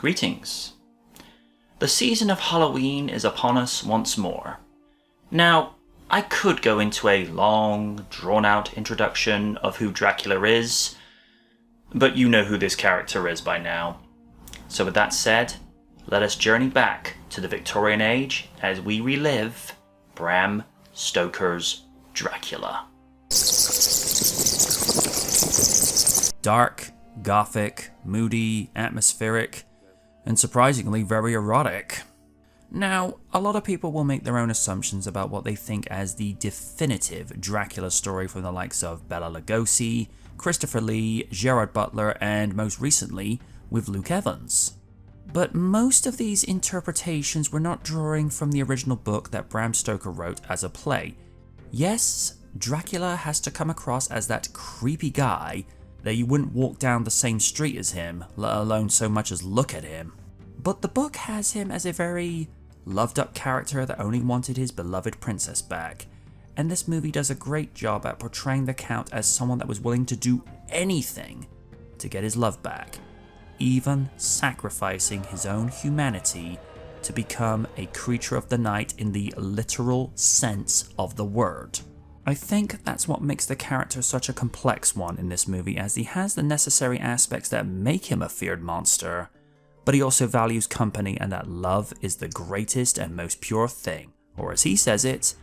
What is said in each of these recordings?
Greetings. The season of Halloween is upon us once more. Now, I could go into a long, drawn-out introduction of who Dracula is, but you know who this character is by now. So with that said, let us journey back to the Victorian Age as we relive Bram Stoker's Dracula. Dark, gothic, moody, atmospheric, and surprisingly very erotic. Now, a lot of people will make their own assumptions about what they think as the definitive Dracula story from the likes of Bela Lugosi, Christopher Lee, Gerard Butler, and most recently, with Luke Evans. But most of these interpretations were not drawing from the original book that Bram Stoker wrote as a play. Yes, Dracula has to come across as that creepy guy that you wouldn't walk down the same street as him, let alone so much as look at him. But the book has him as a very loved-up character that only wanted his beloved princess back, and this movie does a great job at portraying the Count as someone that was willing to do anything to get his love back, even sacrificing his own humanity to become a creature of the night in the literal sense of the word. I think that's what makes the character such a complex one in this movie, as he has the necessary aspects that make him a feared monster, but he also values company and that love is the greatest and most pure thing, or as he says it,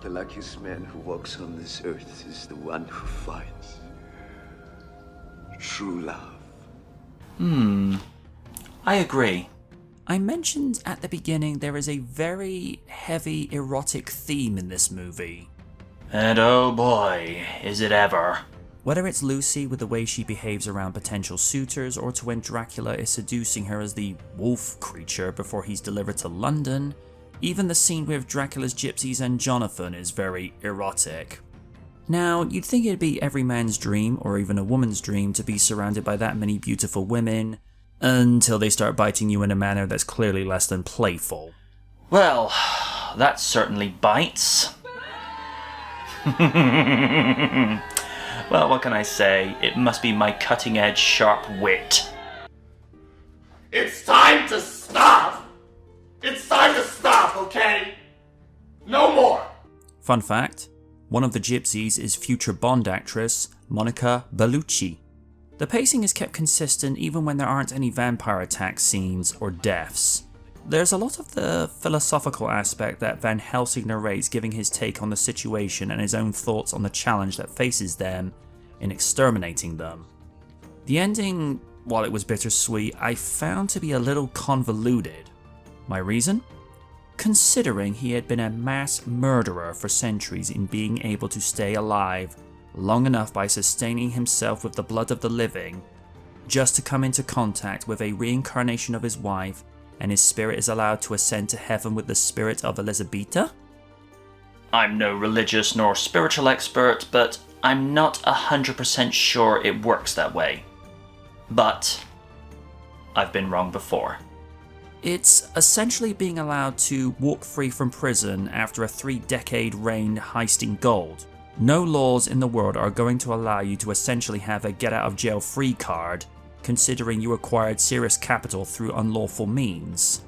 the luckiest man who walks on this earth is the one who finds true love. I agree. I mentioned at the beginning there is a very heavy erotic theme in this movie. And oh boy, is it ever. Whether it's Lucy with the way she behaves around potential suitors, or to when Dracula is seducing her as the wolf creature before he's delivered to London, even the scene with Dracula's gypsies and Jonathan is very erotic. Now, you'd think it'd be every man's dream, or even a woman's dream, to be surrounded by that many beautiful women, until they start biting you in a manner that's clearly less than playful. Well, that certainly bites. Well, what can I say? It must be my cutting-edge, sharp wit. It's time to stop! It's time to stop, okay? No more! Fun fact, one of the gypsies is future Bond actress Monica Bellucci. The pacing is kept consistent even when there aren't any vampire attack scenes or deaths. There's a lot of the philosophical aspect that Van Helsing narrates, giving his take on the situation and his own thoughts on the challenge that faces them in exterminating them. The ending, while it was bittersweet, I found to be a little convoluted. My reason? Considering he had been a mass murderer for centuries in being able to stay alive long enough by sustaining himself with the blood of the living, just to come into contact with a reincarnation of his wife, and his spirit is allowed to ascend to heaven with the spirit of Elizabeta? I'm no religious nor spiritual expert, but I'm not 100% sure it works that way. But I've been wrong before. It's essentially being allowed to walk free from prison after a 3-decade reign heisting gold. No laws in the world are going to allow you to essentially have a get-out-of-jail-free card, considering you acquired serious capital through unlawful means.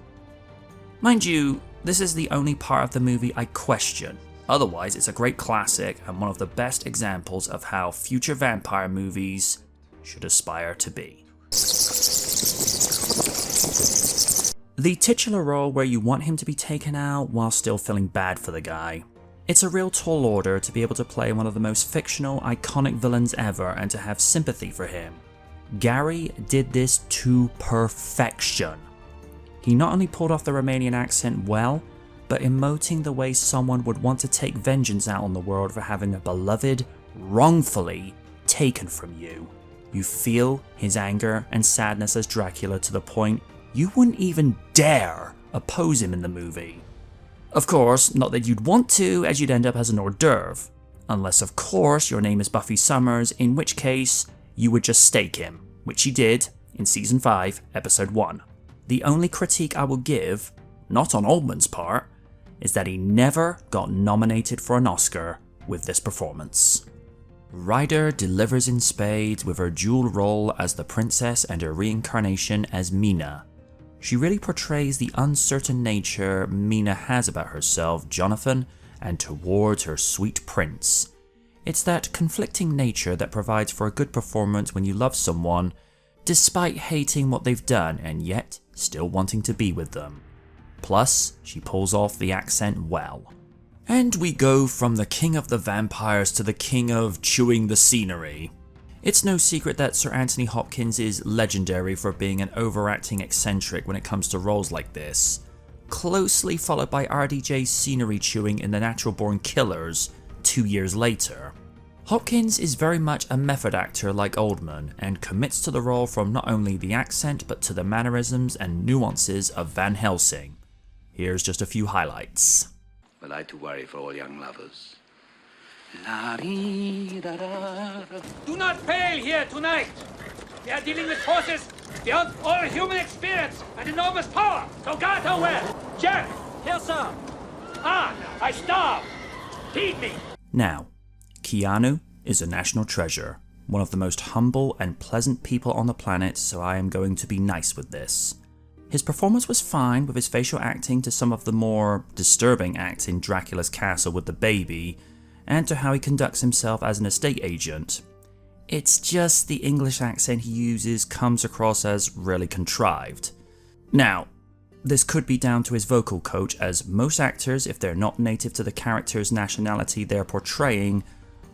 Mind you, this is the only part of the movie I question. Otherwise, it's a great classic and one of the best examples of how future vampire movies should aspire to be. The titular role where you want him to be taken out while still feeling bad for the guy. It's a real tall order to be able to play one of the most fictional, iconic villains ever and to have sympathy for him. Gary did this to perfection. He not only pulled off the Romanian accent well, but emoting the way someone would want to take vengeance out on the world for having a beloved wrongfully taken from you. You feel his anger and sadness as Dracula to the point you wouldn't even dare oppose him in the movie. Of course, not that you'd want to, as you'd end up as an hors d'oeuvre. Unless of course your name is Buffy Summers, in which case you would just stake him, which he did in Season 5, Episode 1. The only critique I will give, not on Oldman's part, is that he never got nominated for an Oscar with this performance. Ryder delivers in spades with her dual role as the princess and her reincarnation as Mina. She really portrays the uncertain nature Mina has about herself, Jonathan, and towards her sweet prince. It's that conflicting nature that provides for a good performance when you love someone, despite hating what they've done and yet still wanting to be with them. Plus, she pulls off the accent well. And we go from the king of the vampires to the king of chewing the scenery. It's no secret that Sir Anthony Hopkins is legendary for being an overacting eccentric when it comes to roles like this, closely followed by RDJ's scenery chewing in The Natural Born Killers 2 years later. Hopkins is very much a method actor like Oldman and commits to the role from not only the accent but to the mannerisms and nuances of Van Helsing. Here's just a few highlights. But I to worry for all young lovers. Do not fail here tonight. We are dealing with forces beyond all human experience and enormous power. So guard her well. Jack! Here, sir. I starve. Feed me. Now, Keanu is a national treasure, one of the most humble and pleasant people on the planet, so I am going to be nice with this. His performance was fine with his facial acting to some of the more disturbing acts in Dracula's castle with the baby, and to how he conducts himself as an estate agent. It's just the English accent he uses comes across as really contrived. Now, this could be down to his vocal coach, as most actors, if they're not native to the character's nationality they're portraying,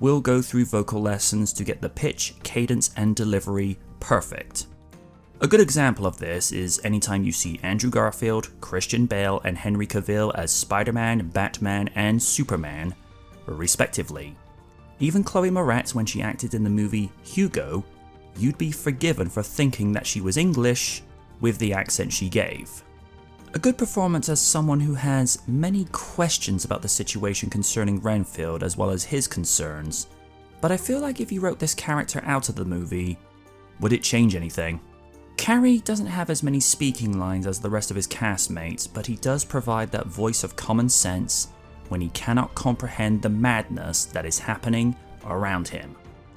will go through vocal lessons to get the pitch, cadence, and delivery perfect. A good example of this is anytime you see Andrew Garfield, Christian Bale, and Henry Cavill as Spider-Man, Batman, and Superman, respectively. Even Chloe Moretz, when she acted in the movie Hugo, you'd be forgiven for thinking that she was English with the accent she gave. A good performance as someone who has many questions about the situation concerning Renfield as well as his concerns, but I feel like if you wrote this character out of the movie, would it change anything? Carrie doesn't have as many speaking lines as the rest of his castmates, but he does provide that voice of common sense when he cannot comprehend the madness that is happening around him.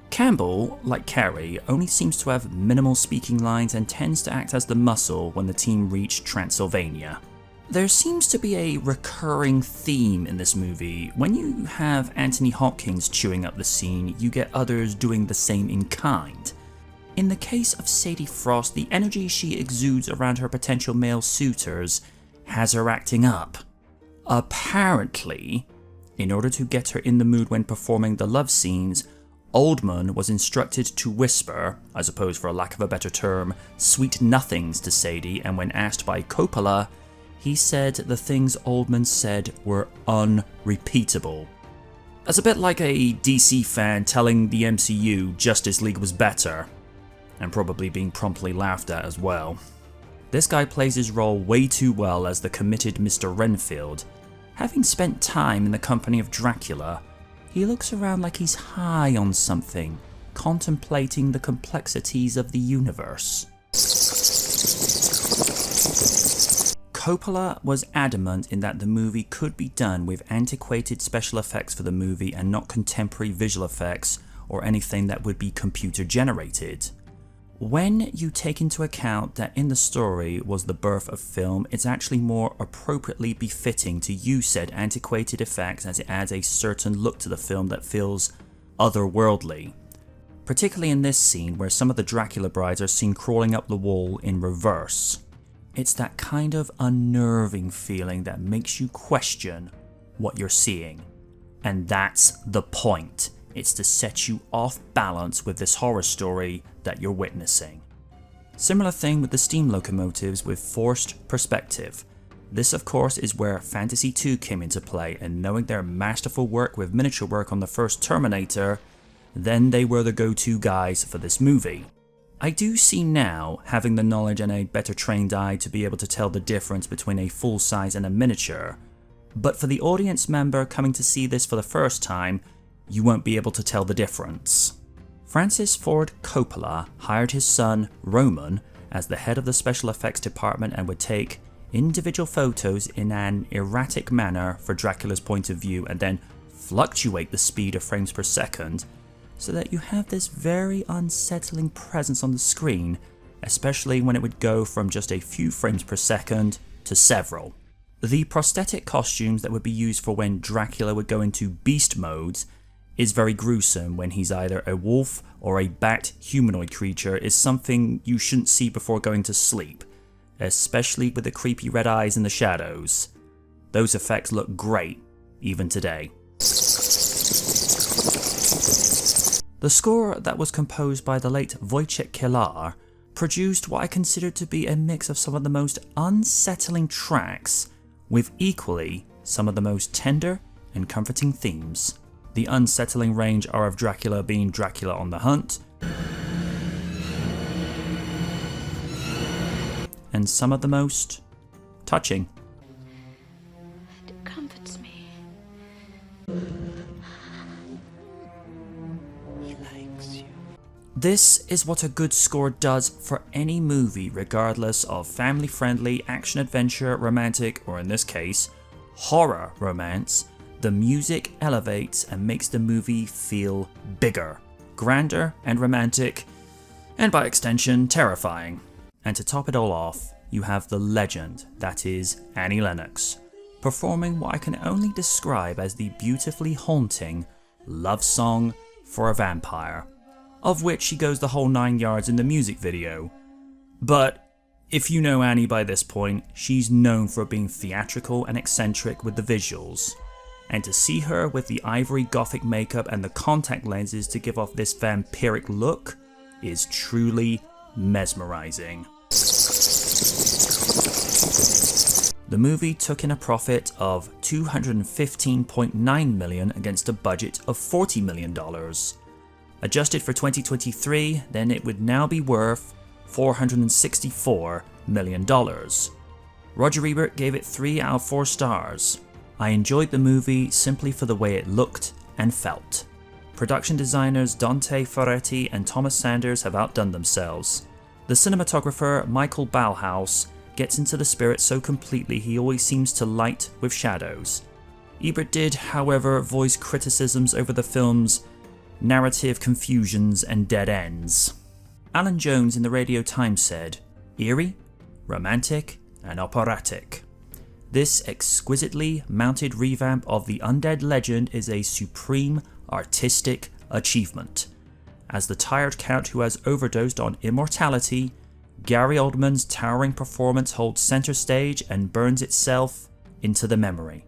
Campbell, like Carrie, only seems to have minimal speaking lines and tends to act as the muscle when the team reach Transylvania. There seems to be a recurring theme in this movie. When you have Anthony Hopkins chewing up the scene, you get others doing the same in kind. In the case of Sadie Frost, the energy she exudes around her potential male suitors has her acting up. Apparently, in order to get her in the mood when performing the love scenes, Oldman was instructed to whisper, I suppose for a lack of a better term, sweet nothings to Sadie, and when asked by Coppola, he said the things Oldman said were unrepeatable. That's a bit like a DC fan telling the MCU Justice League was better, and probably being promptly laughed at as well. This guy plays his role way too well as the committed Mr. Renfield. Having spent time in the company of Dracula, he looks around like he's high on something, contemplating the complexities of the universe. Coppola was adamant in that the movie could be done with antiquated special effects for the movie and not contemporary visual effects or anything that would be computer generated. When you take into account that in the story was the birth of film, it's actually more appropriately befitting to use said antiquated effects as it adds a certain look to the film that feels otherworldly. Particularly in this scene where some of the Dracula brides are seen crawling up the wall in reverse. It's that kind of unnerving feeling that makes you question what you're seeing. And that's the point. It's to set you off balance with this horror story that you're witnessing. Similar thing with the steam locomotives with forced perspective. This of course is where Fantasy II came into play, and knowing their masterful work with miniature work on the first Terminator, then they were the go-to guys for this movie. I do see now, having the knowledge and a better trained eye to be able to tell the difference between a full size and a miniature, but for the audience member coming to see this for the first time, you won't be able to tell the difference. Francis Ford Coppola hired his son, Roman, as the head of the special effects department and would take individual photos in an erratic manner for Dracula's point of view and then fluctuate the speed of frames per second so that you have this very unsettling presence on the screen especially when it would go from just a few frames per second to several. The prosthetic costumes that would be used for when Dracula would go into beast modes is very gruesome. When he's either a wolf or a bat humanoid creature is something you shouldn't see before going to sleep, especially with the creepy red eyes in the shadows. Those effects look great, even today. The score that was composed by the late Wojciech Kilar produced what I consider to be a mix of some of the most unsettling tracks with equally some of the most tender and comforting themes. The unsettling range are of Dracula being Dracula on the hunt, and some of the most touching. It comforts me. He likes you. This is what a good score does for any movie, regardless of family-friendly, action-adventure, romantic, or in this case, horror romance. The music elevates and makes the movie feel bigger, grander, and romantic, and by extension, terrifying. And to top it all off, you have the legend that is Annie Lennox, performing what I can only describe as the beautifully haunting love song for a vampire, of which she goes the whole 9 yards in the music video. But if you know Annie by this point, she's known for being theatrical and eccentric with the visuals. And to see her with the ivory Gothic makeup and the contact lenses to give off this vampiric look is truly mesmerizing. The movie took in a profit of $215.9 million against a budget of $40 million. Adjusted for 2023, then it would now be worth $464 million. Roger Ebert gave it 3 out of 4 stars. I enjoyed the movie simply for the way it looked and felt. Production designers Dante Ferretti and Thomas Sanders have outdone themselves. The cinematographer Michael Ballhaus gets into the spirit so completely he always seems to light with shadows. Ebert did, however, voice criticisms over the film's narrative confusions and dead ends. Alan Jones in the Radio Times said, "Eerie, romantic, and operatic. This exquisitely mounted revamp of the undead legend is a supreme artistic achievement. As the tired count who has overdosed on immortality, Gary Oldman's towering performance holds center stage and burns itself into the memory."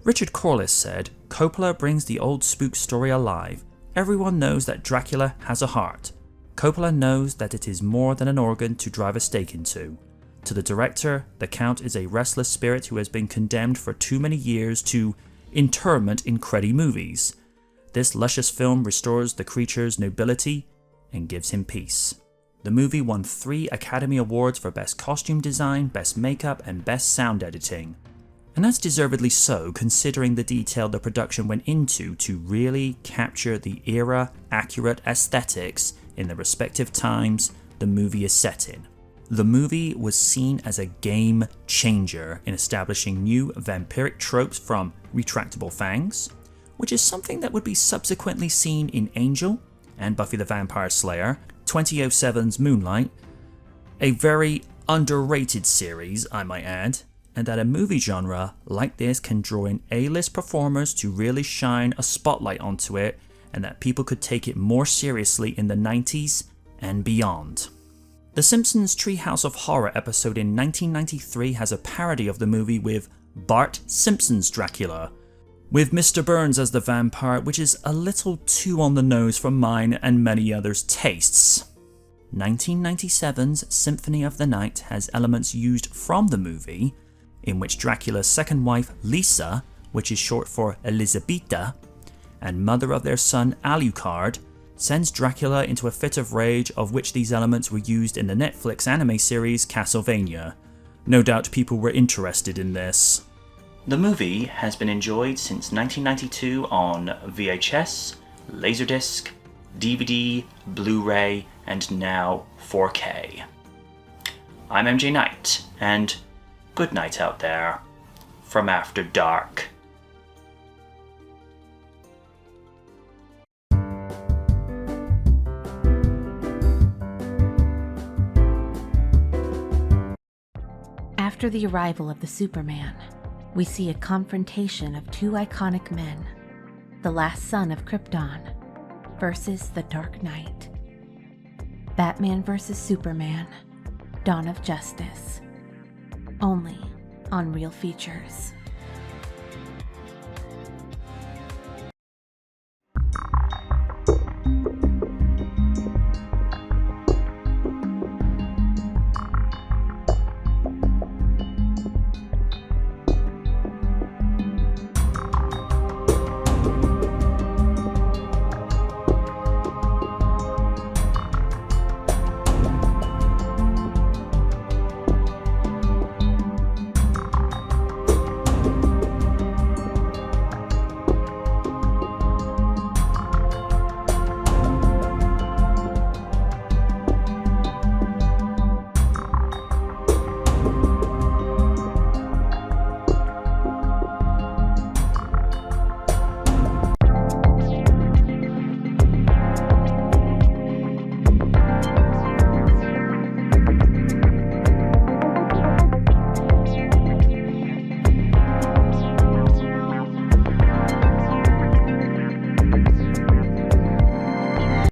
Richard Corliss said, "Coppola brings the old spook story alive. Everyone knows that Dracula has a heart. Coppola knows that it is more than an organ to drive a stake into. To the director, the Count is a restless spirit who has been condemned for too many years to interment in cruddy movies. This luscious film restores the creature's nobility and gives him peace." The movie won 3 Academy Awards for Best Costume Design, Best Makeup, and Best Sound Editing. And that's deservedly so, considering the detail the production went into to really capture the era-accurate aesthetics in the respective times the movie is set in. The movie was seen as a game changer in establishing new vampiric tropes from retractable fangs, which is something that would be subsequently seen in Angel and Buffy the Vampire Slayer, 2007's Moonlight, a very underrated series, I might add, and that a movie genre like this can draw in A-list performers to really shine a spotlight onto it, and that people could take it more seriously in the 90s and beyond. The Simpsons Treehouse of Horror episode in 1993 has a parody of the movie with Bart Simpson's Dracula, with Mr. Burns as the vampire, which is a little too on the nose for mine and many others' tastes. 1997's Symphony of the Night has elements used from the movie, in which Dracula's second wife Lisa, which is short for Elisabetta, and mother of their son Alucard, sends Dracula into a fit of rage, of which these elements were used in the Netflix anime series Castlevania. No doubt people were interested in this. The movie has been enjoyed since 1992 on VHS, Laserdisc, DVD, Blu-ray, and now 4K. I'm MJ Knight, and good night out there from After Dark. After the arrival of the Superman, we see a confrontation of two iconic men, the last son of Krypton versus the Dark Knight. Batman vs. Superman, Dawn of Justice. Only on Real Features.